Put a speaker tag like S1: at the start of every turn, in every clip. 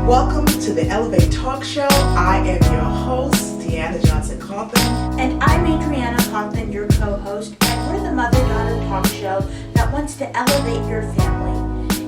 S1: Welcome to the Elevate Talk Show. I am your host, Deanna Johnson-Cawthon.
S2: And I'm Adriana Cawthon, your co-host, and we're the mother-daughter talk show that wants to elevate your family.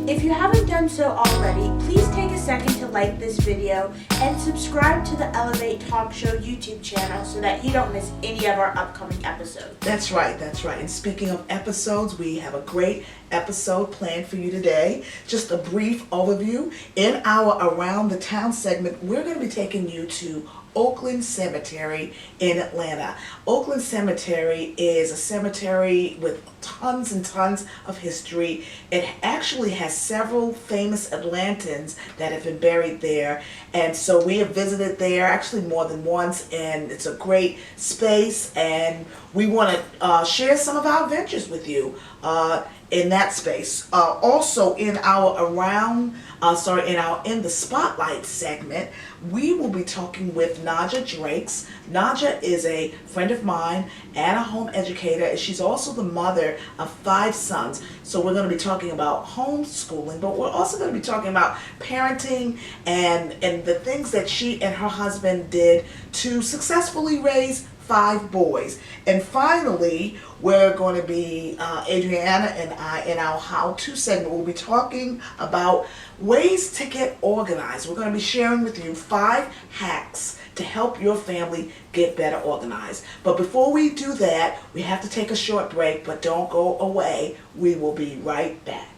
S2: If you haven't done so already, please take a second to like this video and subscribe to the Elevate Talk Show YouTube channel so that you don't miss any of our upcoming episodes.
S1: That's right. And speaking of episodes, we have a great episode planned for you today. Just a brief overview. In our Around the Town segment, we're going to be taking you to Oakland Cemetery in Atlanta. Oakland Cemetery is a cemetery with tons and tons of history. It actually has several famous Atlantans that have been buried there. And so we have visited there actually more than once, and it's a great space, and we want to share some of our adventures with you in that space. Also in our in the Spotlight segment, we will be talking with Najah Drakes. Najah is a friend of mine and a home educator, and she's also the mother of 5 sons. So we're going to be talking about homeschooling, but we're also going to be talking about parenting and the things that she and her husband did to successfully raise 5 boys. And finally, we're going to be, Adriana and I, in our how-to segment, we'll be talking about ways to get organized. We're going to be sharing with you 5 hacks to help your family get better organized. But before we do that, we have to take a short break, but don't go away. We will be right back.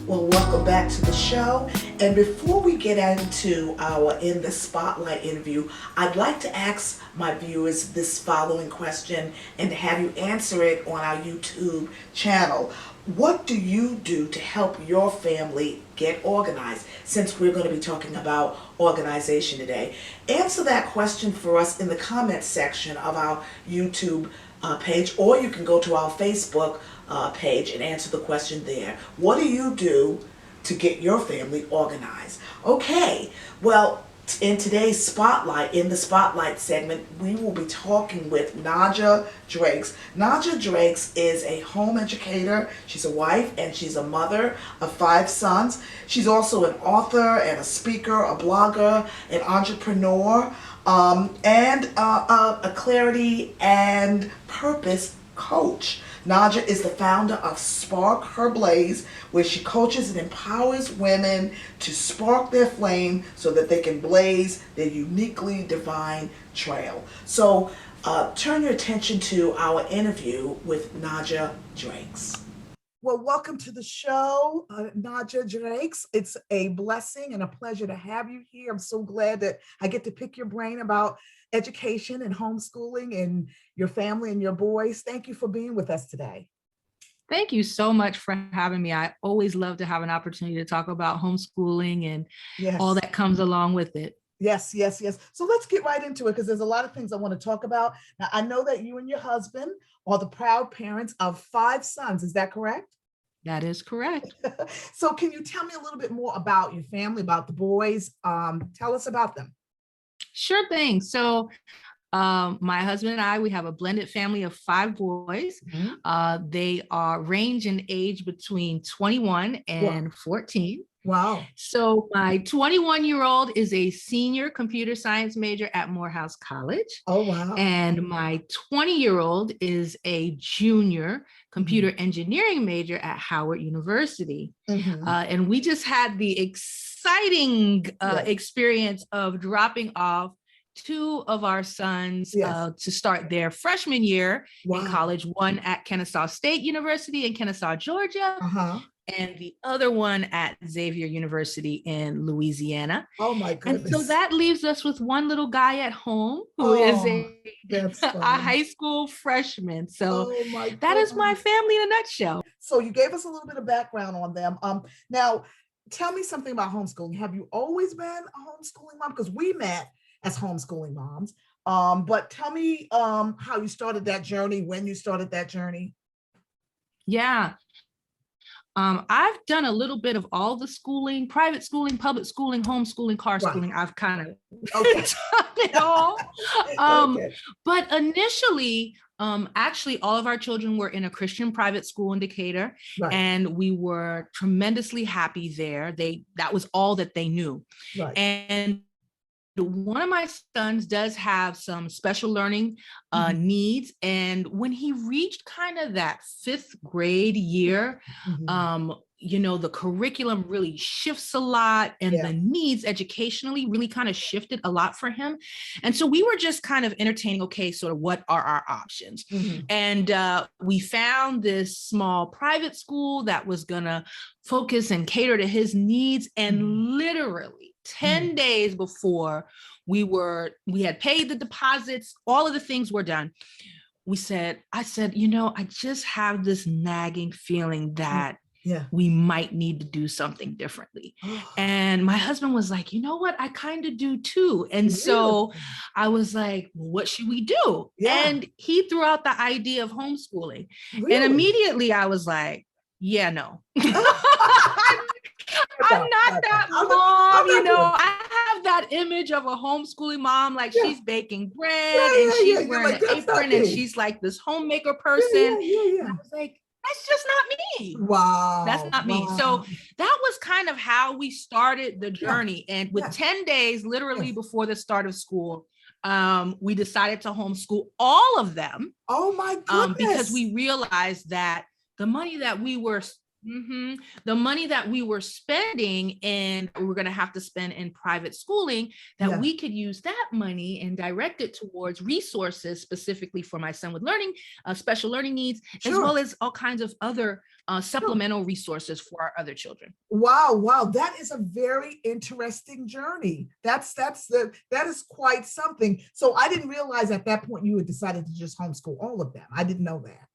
S1: Welcome back to the show. And before we get into our In the Spotlight interview, I'd like to ask my viewers this following question and to have you answer it on our YouTube channel. What do you do to help your family get organized? Since we're going to be talking about organization today, answer that question for us in the comments section of our YouTube page, or you can go to our Facebook page and answer the question there. What do you do to get your family organized? Okay, well, in today's Spotlight, in the Spotlight segment, we will be talking with Najah Drakes. Najah Drakes is a home educator. She's a wife and she's a mother of 5 sons. She's also an author and a speaker, a blogger, an entrepreneur, and a clarity and purpose coach. Najah is the founder of Spark Her Blaze, where she coaches and empowers women to spark their flame so that they can blaze their uniquely divine trail. So turn your attention to our interview with Najah Drakes. Well, welcome to the show, Najah Drakes. It's a blessing and a pleasure to have you here. I'm so glad that I get to pick your brain about education and homeschooling and your family and your boys. Thank you for being with us today.
S3: Thank you so much for having me. I always love to have an opportunity to talk about homeschooling and all that comes along with it.
S1: Yes. So let's get right into it, because there's a lot of things I want to talk about. Now, I know that you and your husband are the proud parents of 5 sons. Is that correct?
S3: That is correct.
S1: So can you tell me a little bit more about your family, about the boys? Tell us about them.
S3: Sure thing. So my husband and I, we have a blended family of 5 boys. Mm-hmm. They are range in age between 21 and 14.
S1: Wow.
S3: So my 21-year-old is a senior computer science major at Morehouse College.
S1: Oh, wow.
S3: And my 20-year-old is a junior computer engineering major at Howard University. Mm-hmm. And we just had the exciting experience of dropping off 2 of our sons to start their freshman year in college, one at Kennesaw State University in Kennesaw, Georgia, and the other one at Xavier University in Louisiana.
S1: Oh my goodness.
S3: And so that leaves us with one little guy at home who is a high school freshman. So that is my family in a nutshell.
S1: So you gave us a little bit of background on them. Now, tell me something about homeschooling. Have you always been a homeschooling mom? Because we met as homeschooling moms. But tell me how you started that journey, when you started that journey.
S3: Yeah. I've done a little bit of all the schooling, private schooling, public schooling, homeschooling, car schooling. I've kind of done it all. But initially, actually, all of our children were in a Christian private school in Decatur, and we were tremendously happy there. That was all that they knew. And one of my sons does have some special learning needs. And when he reached kind of that 5th grade year, the curriculum really shifts a lot, and the needs educationally really kind of shifted a lot for him. And so we were just kind of entertaining, okay, sort of what are our options? And we found this small private school that was gonna focus and cater to his needs. And literally 10 days before we had paid the deposits, all of the things were done. I said, I just have this nagging feeling that we might need to do something differently. And my husband was like, you know what? I kind of do too. And so I was like, well, what should we do? And he threw out the idea of homeschooling. And immediately I was like, yeah, no. I'm not that mom, I have that image of a homeschooling mom, like she's baking bread and she's wearing an apron and she's like this homemaker person. And I was like, that's just not me.
S1: Wow.
S3: That's not me. So that was kind of how we started the journey. And with 10 days, literally before the start of school, we decided to homeschool all of them.
S1: Oh my goodness.
S3: Because we realized that the money that we were spending and we were going to have to spend in private schooling, that we could use that money and direct it towards resources specifically for my son with special learning needs, as well as all kinds of other supplemental resources for our other children.
S1: Wow. That is a very interesting journey. That is quite something. So I didn't realize at that point you had decided to just homeschool all of them. I didn't know that.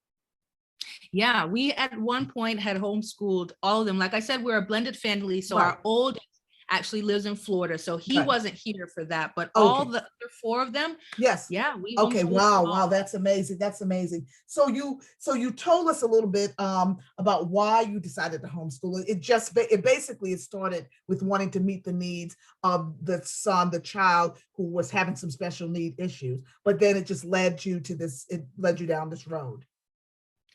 S3: Yeah, we at one point had homeschooled all of them. Like I said, we're a blended family. So our oldest actually lives in Florida. So he wasn't here for that, but all the other 4 of them.
S1: Yes.
S3: Yeah. We
S1: Wow. That's amazing. That's amazing. So you told us a little bit about why you decided to homeschool. It basically started with wanting to meet the needs of the child who was having some special need issues, but then it just led you down this road.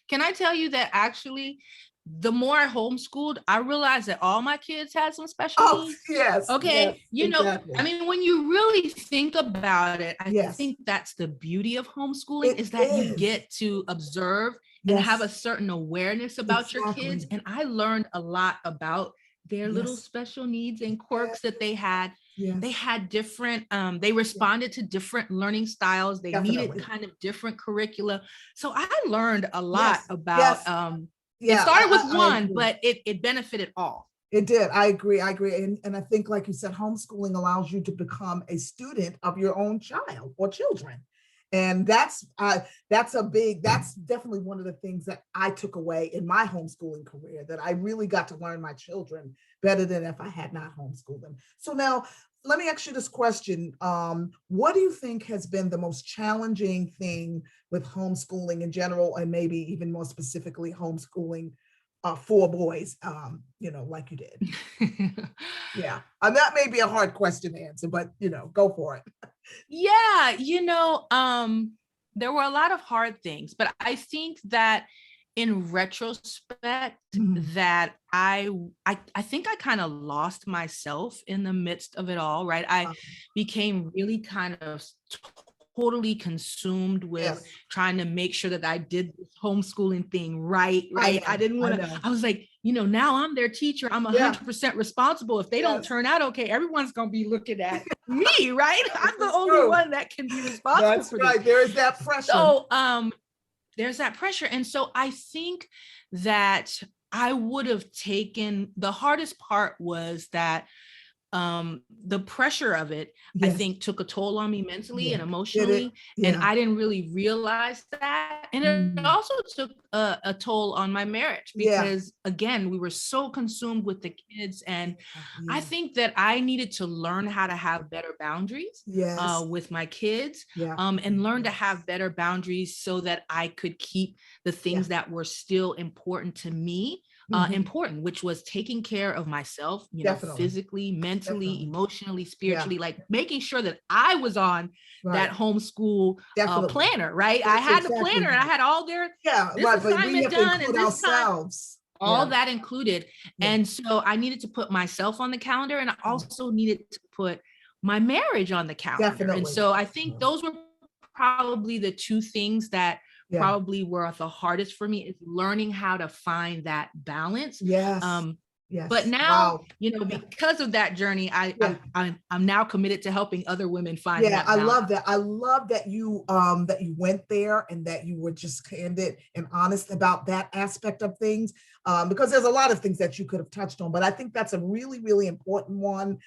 S3: Can I tell you that actually, the more I homeschooled, I realized that all my kids had some special needs.
S1: Yes.
S3: Okay.
S1: Yes, exactly.
S3: I mean, when you really think about it, I think that's the beauty of homeschooling is that you get to observe and have a certain awareness about your kids. And I learned a lot about their little special needs and quirks that they had. They had different, they responded to different learning styles. They needed kind of different curricula. So I learned a lot about, it started with one, but it benefited all.
S1: It did. I agree. And I think, like you said, homeschooling allows you to become a student of your own child or children. And that's definitely one of the things that I took away in my homeschooling career, that I really got to learn my children better than if I had not homeschooled them. So now let me ask you this question. What do you think has been the most challenging thing with homeschooling in general, and maybe even more specifically homeschooling 4 boys, like you did? Yeah. That may be a hard question to answer, but, go for it.
S3: Yeah. There were a lot of hard things, but I think that in retrospect, that I think I kind of lost myself in the midst of it all, right? I became really kind of totally consumed with trying to make sure that I did this homeschooling thing right. I didn't want to, I was like, now I'm their teacher. I'm 100% responsible. If they don't turn out okay, everyone's going to be looking at me, right? I'm the only one that can be responsible.
S1: That's
S3: for
S1: right.
S3: this.
S1: There is that pressure.
S3: So there's that pressure. And so I think that I would have taken, the hardest part was that the pressure of it, I think, took a toll on me mentally and emotionally. And I didn't really realize that. And it also took a toll on my marriage because, again, we were so consumed with the kids. And I think that I needed to learn how to have better boundaries with my kids and learn to have better boundaries so that I could keep the things that were still important to me important, which was taking care of myself,
S1: Definitely.
S3: physically, mentally,
S1: Definitely.
S3: emotionally, spiritually, like making sure that I was on that homeschool planner, right? I had the planner and I had all their this assignment done and this
S1: ourselves.
S3: All that included. And so I needed to put myself on the calendar, and I also needed to put my marriage on the calendar.
S1: Definitely.
S3: And so I think those were probably the two things that probably were the hardest for me, is learning how to find that balance.
S1: Yes.
S3: But now, because of that journey, I'm now committed to helping other women find that balance.
S1: I love that. I love that you went there and that you were just candid and honest about that aspect of things, because there's a lot of things that you could have touched on, but I think that's a really, really important one.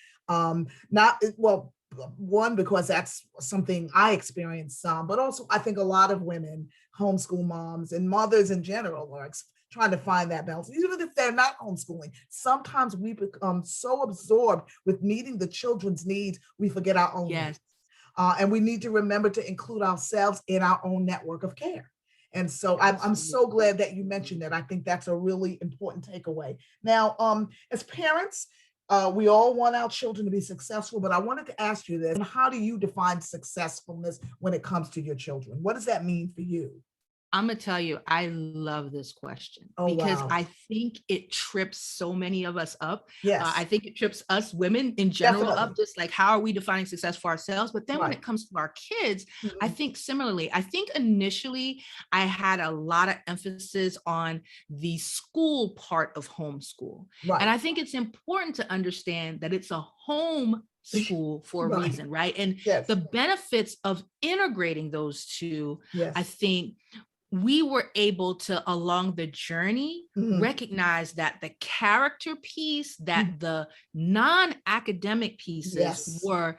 S1: One, because that's something I experienced, but also I think a lot of women, homeschool moms and mothers in general, are trying to find that balance. Even if they're not homeschooling, sometimes we become so absorbed with meeting the children's needs, we forget our own needs. And we need to remember to include ourselves in our own network of care. And so I'm so glad that you mentioned that. I think that's a really important takeaway. Now, as parents, we all want our children to be successful, but I wanted to ask you this: how do you define successfulness when it comes to your children? What does that mean for you?
S3: I'm going to tell you, I love this question because I think it trips so many of us up. I think it trips us women in general up, just like, how are we defining success for ourselves? But then when it comes to our kids, I think similarly. I think initially I had a lot of emphasis on the school part of homeschool. And I think it's important to understand that it's a home school for a reason, right? And the benefits of integrating those two, I think we were able to, along the journey, recognize that the character piece, that the non-academic pieces were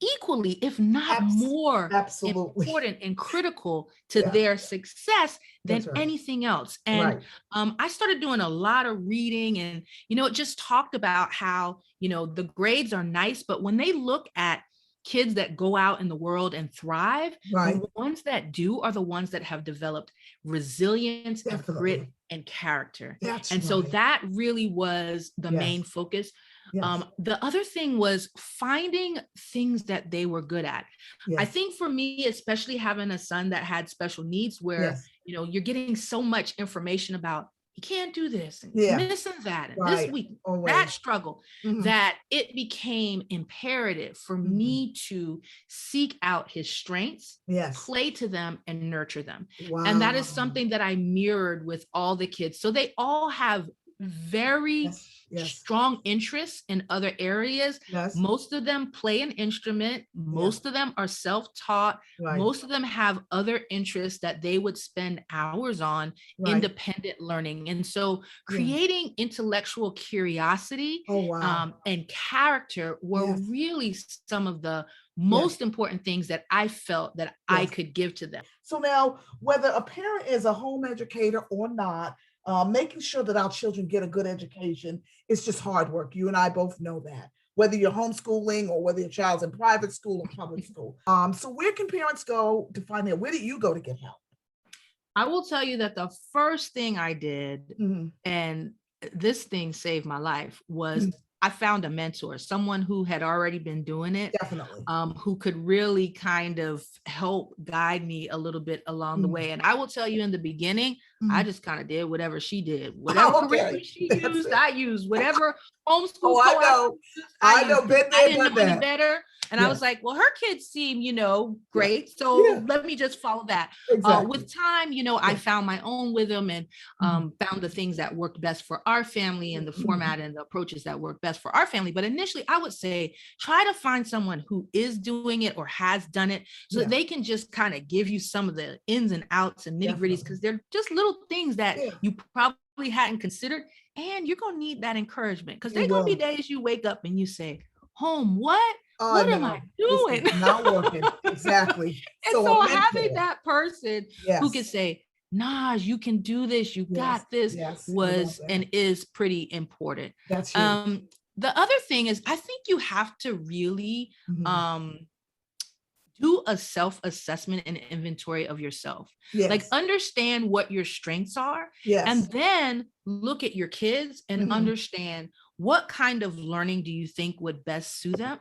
S3: equally, if not more important and critical to their success than anything else. And I started doing a lot of reading, and, it just talked about how, the grades are nice, but when they look at kids that go out in the world and thrive, the ones that do are the ones that have developed resilience and grit and character. So that really was the main focus. The other thing was finding things that they were good at. I think for me, especially having a son that had special needs, where, you're getting so much information about, you can't do this, and missing that, and this week, that struggle, that it became imperative for me to seek out his strengths, play to them, and nurture them. And that is something that I mirrored with all the kids. So they all have very strong interests in other areas. Most of them play an instrument. Most of them are self-taught. Most of them have other interests that they would spend hours on independent learning. And so creating intellectual curiosity and character were really some of the most important things that I felt that I could give to them.
S1: So now, whether a parent is a home educator or not, making sure that our children get a good education is just hard work. You and I both know that, whether you're homeschooling or whether your child's in private school or public school. So where can parents go to find out? Where did you go to get help?
S3: I will tell you that the first thing I did, and this thing saved my life, was I found a mentor, someone who had already been doing it, who could really kind of help guide me a little bit along the way. And I will tell you, in the beginning, I just kind of did whatever she did, whatever curriculum she used, I used whatever homeschool. I didn't know any better. And I was like, well, her kids seem, great. So let me just follow that. With time, I found my own rhythm and found the things that worked best for our family and the format and the approaches that work best for our family. But initially, I would say, try to find someone who is doing it or has done it, so that they can just kind of give you some of the ins and outs and nitty gritties, because they're just little things that you probably hadn't considered. And you're going to need that encouragement, because there's going to be days you wake up and you say, home, what? What am I doing?
S1: Not working. Exactly.
S3: And so having that person who can say, Naj, you can do this, you got this, was and is pretty important.
S1: That's huge.
S3: The other thing is, I think you have to really do a self-assessment and inventory of yourself.
S1: Yes.
S3: Like understand what your strengths are,
S1: Yes.
S3: and then look at your kids and understand what kind of learning do you think would best suit them?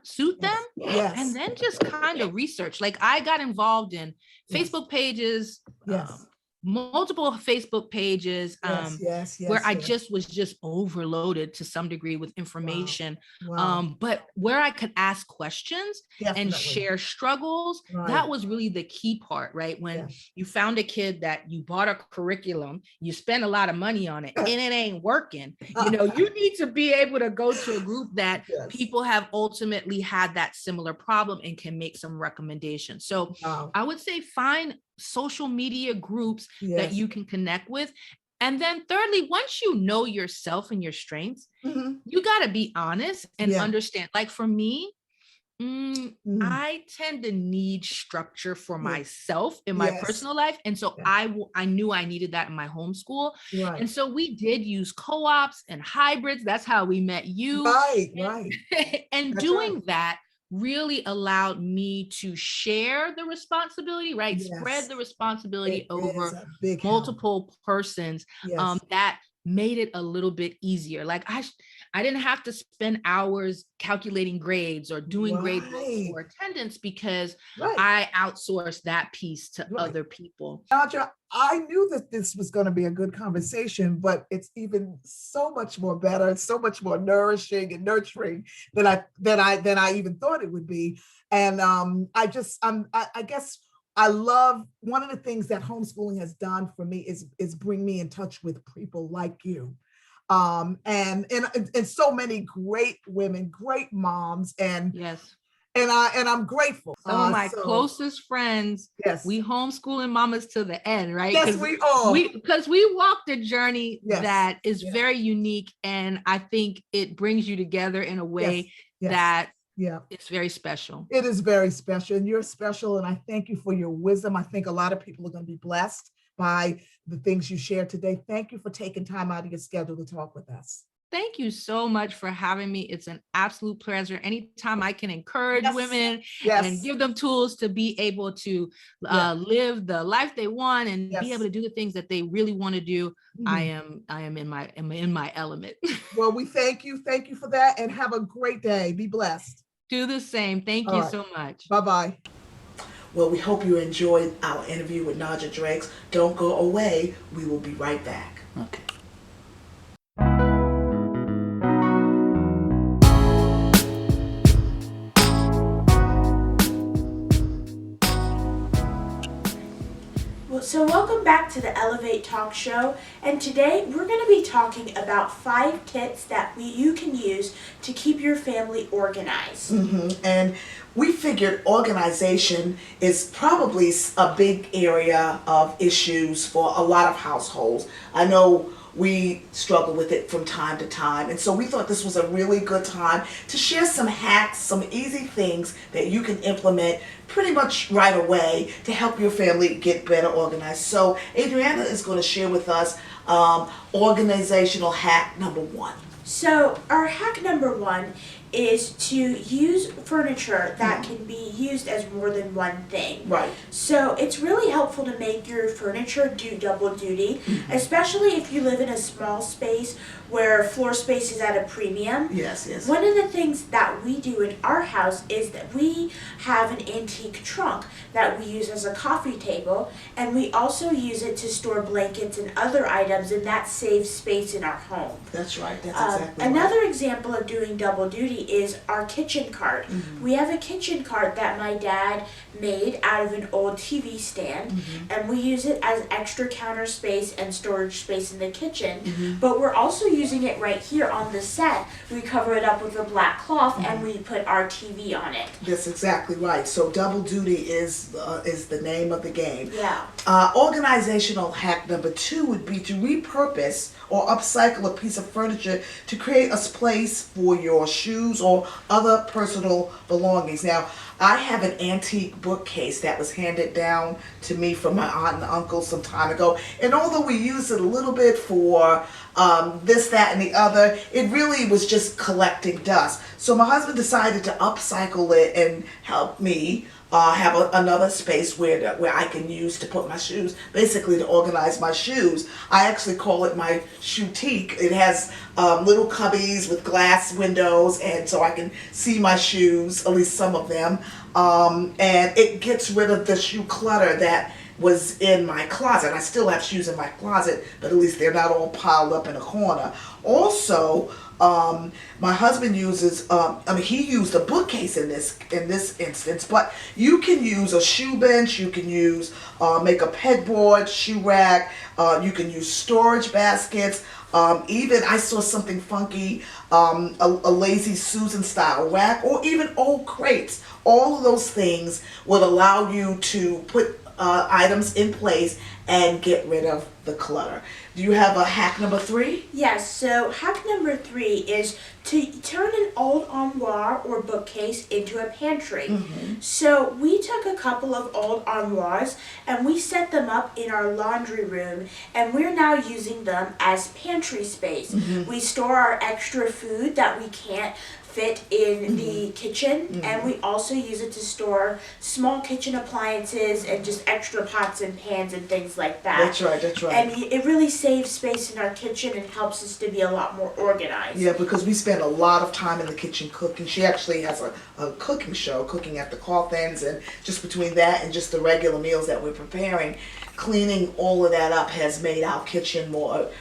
S1: Yes.
S3: And then just kind of research. Like I got involved in Facebook pages,
S1: Yes.
S3: multiple Facebook pages,
S1: yes,
S3: where I
S1: yes.
S3: was just overloaded to some degree with information.
S1: Wow.
S3: But where I could ask questions
S1: Definitely.
S3: and share struggles,
S1: Right.
S3: that was really the key part, right? When you found a kid that you bought a curriculum, you spent a lot of money on it and it ain't working. You know, you need to be able to go to a group that people have ultimately had that similar problem and can make some recommendations. So I would say find social media groups that you can connect with. And then thirdly, once you know yourself and your strengths, you got to be honest and understand. Like for me, I tend to need structure for myself in my personal life. And so I knew I needed that in my homeschool.
S1: Right.
S3: And so we did use co-ops and hybrids. That's how we met you.
S1: Right.
S3: And
S1: That's
S3: doing that really allowed me to share the responsibility, right? Spread the responsibility over multiple persons. That made it a little bit easier. Like I didn't have to spend hours calculating grades or doing grade books or attendance because I outsourced that piece to other people.
S1: Najah, I knew that this was going to be a good conversation, but it's even so much more better. It's so much more nourishing and nurturing than I even thought it would be. And I guess I love, one of the things that homeschooling has done for me is bring me in touch with people like you. And so many great women, great moms, and I'm grateful.
S3: Some of my closest friends, we homeschooling mamas to the end, right?
S1: Yes, we are.
S3: Because we walked a journey that is very unique, and I think it brings you together in a way that it's very special.
S1: It is very special, and you're special, and I thank you for your wisdom. I think a lot of people are going to be blessed by the things you shared today. Thank you for taking time out of your schedule to talk with us.
S3: Thank you so much for having me. It's an absolute pleasure. Anytime I can encourage women and give them tools to be able to live the life they want and be able to do the things that they really want to do, I am in my element.
S1: Well, we thank you. Thank you for that, and have a great day. Be blessed.
S3: Do the same. Thank you so much.
S1: Bye-bye. Well, we hope you enjoyed our interview with Najah Drakes. Don't go away. We will be right back.
S3: Okay.
S2: So welcome back to the Elevate Talk Show, and today we're going to be talking about 5 tips that you can use to keep your family organized. And we figured organization is probably a big area of issues for a lot of households. I know we struggle with it from time to time, and so we thought this was a really good time to share some hacks, some easy things that you can implement pretty much right away to help your family get better organized. So Adriana is going to share with us organizational hack number 1. So our hack number 1 is to use furniture that can be used as more than one thing.
S1: Right.
S2: So it's really helpful to make your furniture do double duty, especially if you live in a small space where floor space is at a premium.
S1: Yes, yes.
S2: One of the things that we do in our house is that we have an antique trunk that we use as a coffee table, and we also use it to store blankets and other items, and that saves space in our home.
S1: That's right. That's exactly right.
S2: Another example of doing double duty is our kitchen cart. We have a kitchen cart that my dad made out of an old TV stand, and we use it as extra counter space and storage space in the kitchen, but we're also using it right here on the set. We cover it up with a black cloth and we put our TV on it.
S1: That's exactly right. So double duty is the name of the game.
S2: Yeah.
S1: Organizational hack number 2 would be to repurpose or upcycle a piece of furniture to create a place for your shoes or other personal belongings. Now, I have an antique bookcase that was handed down to me from my aunt and uncle some time ago, and although we used it a little bit for this, that, and the other, it really was just collecting dust. So my husband decided to upcycle it and help me have another space where I can use to put my shoes, basically to organize my shoes. I actually call it my shoetique. It has little cubbies with glass windows, and so I can see my shoes, at least some of them. And it gets rid of the shoe clutter that was in my closet. I still have shoes in my closet, but at least they're not all piled up in a corner. Also, my husband uses, he used a bookcase in this instance, but you can use a shoe bench, you can use, make a pegboard, shoe rack, you can use storage baskets, even I saw something funky, a lazy Susan style rack, or even old crates. All of those things would allow you to put items in place and get rid of the clutter. Do you have a hack number 3?
S2: Yes, so hack number 3 is to turn an old armoire or bookcase into a pantry. So we took a couple of old armoires and we set them up in our laundry room, and we're now using them as pantry space. We store our extra food that we can't fit in the kitchen, and we also use it to store small kitchen appliances and just extra pots and pans and things like that.
S1: That's right, that's right.
S2: And it really saves space in our kitchen and helps us to be a lot more organized.
S1: Yeah, because we spend a lot of time in the kitchen cooking. She actually has a cooking show, Cooking at the Coffins, and just between that and just the regular meals that we're preparing, cleaning all of that up has made our kitchen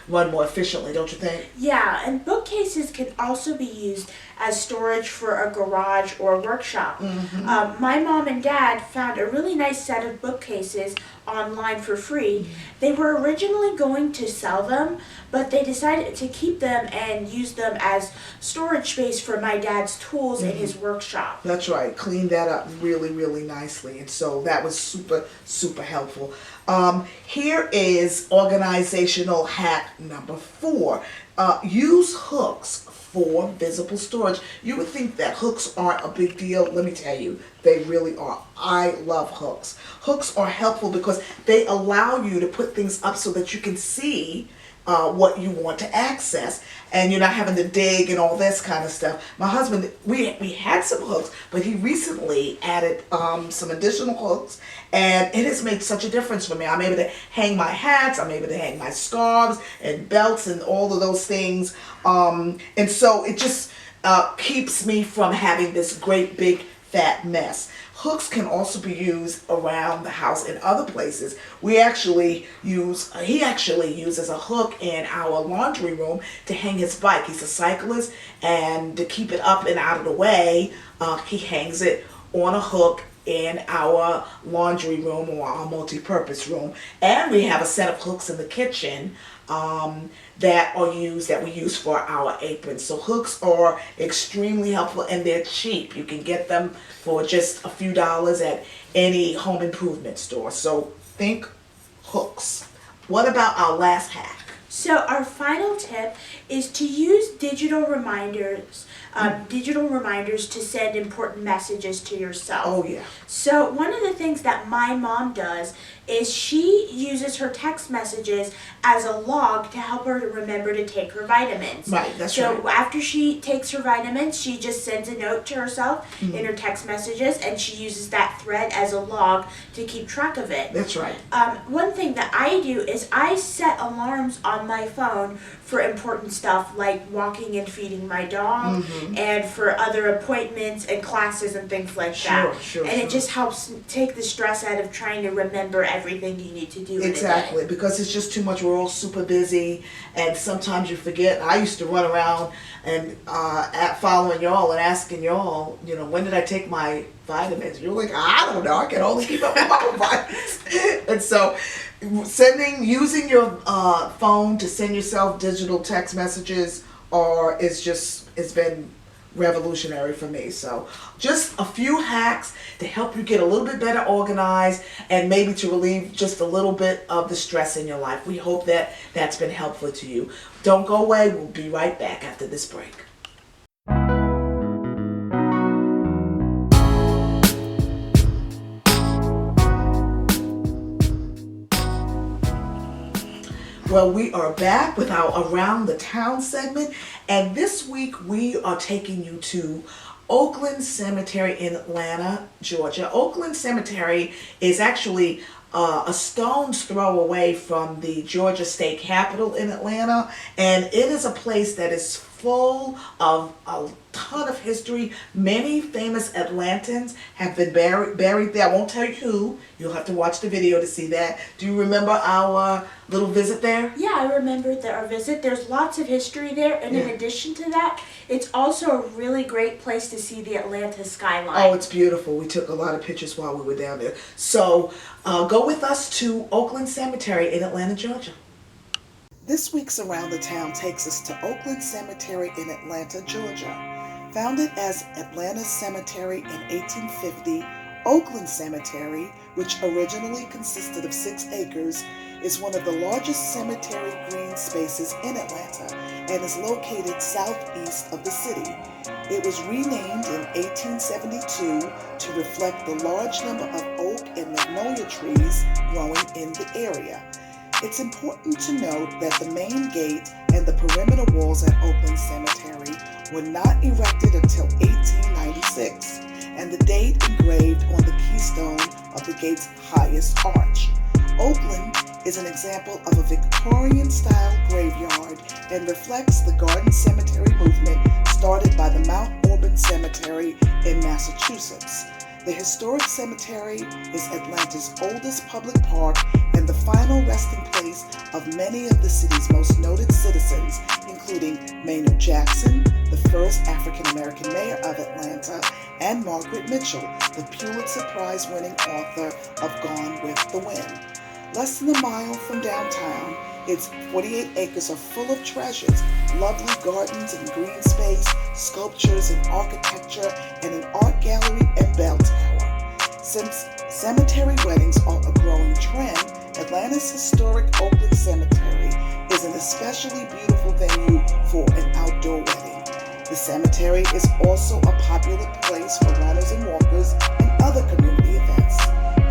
S1: run more efficiently, don't you think?
S2: Yeah, and bookcases can also be used as storage for a garage or workshop. My mom and dad found a really nice set of bookcases online for free. They were originally going to sell them, but they decided to keep them and use them as storage space for my dad's tools in his workshop.
S1: That's right. Cleaned that up really, really nicely. And so that was super, super helpful. Here is organizational hack number 4. Use hooks for visible storage. You would think that hooks aren't a big deal. Let me tell you, they really are. I love hooks. Hooks are helpful because they allow you to put things up so that you can see what you want to access, and you're not having to dig and all this kind of stuff. My husband, we had some hooks, but he recently added some additional hooks, and it has made such a difference for me. I'm able to hang my hats, I'm able to hang my scarves and belts and all of those things, and so it just keeps me from having this great big fat mess. Hooks can also be used around the house in other places. He actually uses a hook in our laundry room to hang his bike. He's a cyclist, and to keep it up and out of the way, he hangs it on a hook in our laundry room or our multi-purpose room. And we have a set of hooks in the kitchen that we use for our aprons. So hooks are extremely helpful, and they're cheap. You can get them for just a few dollars at any home improvement store. So think hooks. What about our last hack?
S2: So our final tip is to use digital reminders to send important messages to yourself.
S1: Oh yeah.
S2: So one of the things that my mom does is she uses her text messages as a log to help her to remember to take her vitamins.
S1: Right, that's right.
S2: So after she takes her vitamins, she just sends a note to herself in her text messages, and she uses that thread as a log to keep track of it.
S1: That's right.
S2: One thing that I do is I set alarms on my phone for important stuff like walking and feeding my dog, and for other appointments and classes and things like that.
S1: Sure.
S2: And it just helps take the stress out of trying to remember everything you need to do
S1: Exactly,
S2: in a day.
S1: because it's just too much. We're all super busy, and sometimes you forget. I used to run around and following y'all and asking y'all, when did I take my vitamins? You're like, I don't know. I can only keep up with my own vitamins. And so, using your phone to send yourself digital text messages it's been revolutionary for me. So just a few hacks to help you get a little bit better organized, and maybe to relieve just a little bit of the stress in your life. We hope that that's been helpful to you. Don't go away. We'll be right back after this break. Well, we are back with our Around the Town segment, and this week we are taking you to Oakland Cemetery in Atlanta, Georgia. Oakland Cemetery is actually a stone's throw away from the Georgia State Capitol in Atlanta, and it is a place that is full of a ton of history. Many famous Atlantans have been buried there. I won't tell you who. You'll have to watch the video to see that. Do you remember our little visit there?
S2: Yeah, I remember our visit. There's lots of history there, and in addition to that, it's also a really great place to see the Atlanta skyline.
S1: Oh, it's beautiful. We took a lot of pictures while we were down there. So go with us to Oakland Cemetery in Atlanta, Georgia. This week's Around the Town takes us to Oakland Cemetery in Atlanta, Georgia. Founded as Atlanta Cemetery in 1850, Oakland Cemetery, which originally consisted of 6 acres, is one of the largest cemetery green spaces in Atlanta and is located southeast of the city. It was renamed in 1872 to reflect the large number of oak and magnolia trees growing in the area. It's important to note that the main gate and the perimeter walls at Oakland Cemetery were not erected until 1896, and the date engraved on the keystone of the gate's highest arch. Oakland is an example of a Victorian-style graveyard and reflects the garden cemetery movement started by the Mount Auburn Cemetery in Massachusetts. The historic cemetery is Atlanta's oldest public park and the final resting place of many of the city's most noted citizens, including Maynard Jackson, the first African-American mayor of Atlanta, and Margaret Mitchell, the Pulitzer Prize-winning author of Gone with the Wind. Less than a mile from downtown, its 48 acres are full of treasures, lovely gardens and green space, sculptures and architecture, and an art gallery and bell tower. Since cemetery weddings are a growing trend, Atlanta's historic Oakland Cemetery is an especially beautiful venue for an outdoor wedding. The cemetery is also a popular place for runners and walkers and other community events.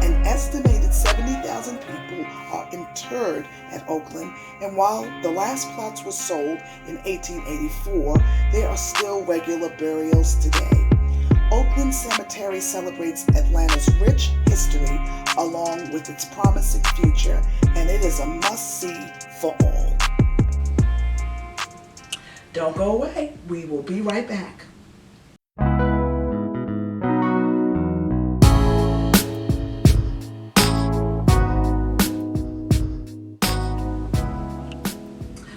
S1: An estimated 70,000 people are interred at Oakland, and while the last plots were sold in 1884, there are still regular burials today. Oakland Cemetery celebrates Atlanta's rich history along with its promising future, and it is a must-see for all. Don't go away. We will be right back.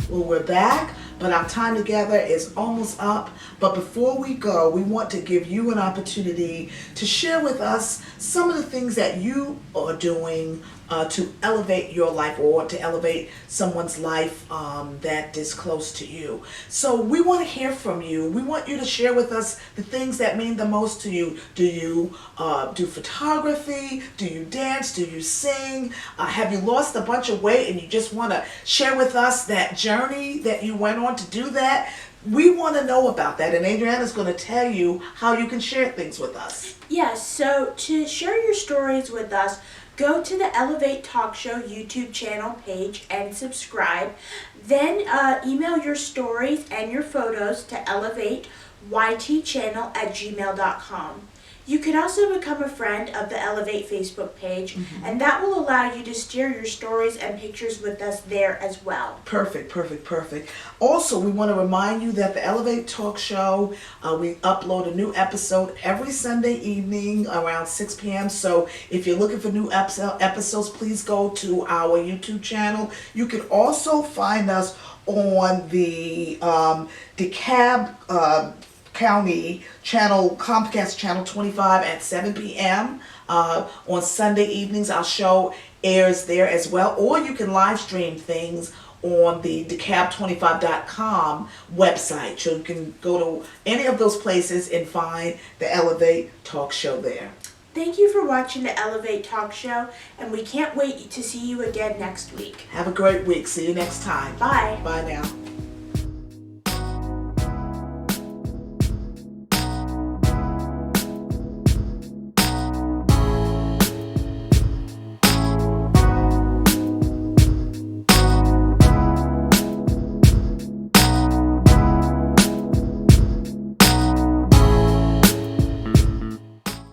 S1: Well, we're back, but our time together is almost up. But before we go, we want to give you an opportunity to share with us some of the things that you are doing to elevate your life or to elevate someone's life that is close to you. So we want to hear from you. We want you to share with us the things that mean the most to you. Do you do photography? Do you dance? Do you sing? Have you lost a bunch of weight and you just want to share with us that journey that you went on to do that? We want to know about that, and Adriana's going to tell you how you can share things with us.
S2: Yes, so to share your stories with us, go to the Elevate Talk Show YouTube channel page and subscribe. Then email your stories and your photos to elevateytchannel@gmail.com. You can also become a friend of the Elevate Facebook page, and that will allow you to share your stories and pictures with us there as well.
S1: Perfect. Also, we want to remind you that the Elevate Talk Show, we upload a new episode every Sunday evening around 6 p.m. So if you're looking for new episodes, please go to our YouTube channel. You can also find us on the DeKalb County channel, Comcast channel 25 at 7 p.m. On Sunday evenings. Our show airs there as well, or you can live stream things on the DeKalb25.com website. So you can go to any of those places and find the Elevate Talk Show there.
S2: Thank you for watching the Elevate Talk Show, and we can't wait to see you again next week.
S1: Have a great week. See you next time.
S2: Bye.
S1: Bye now.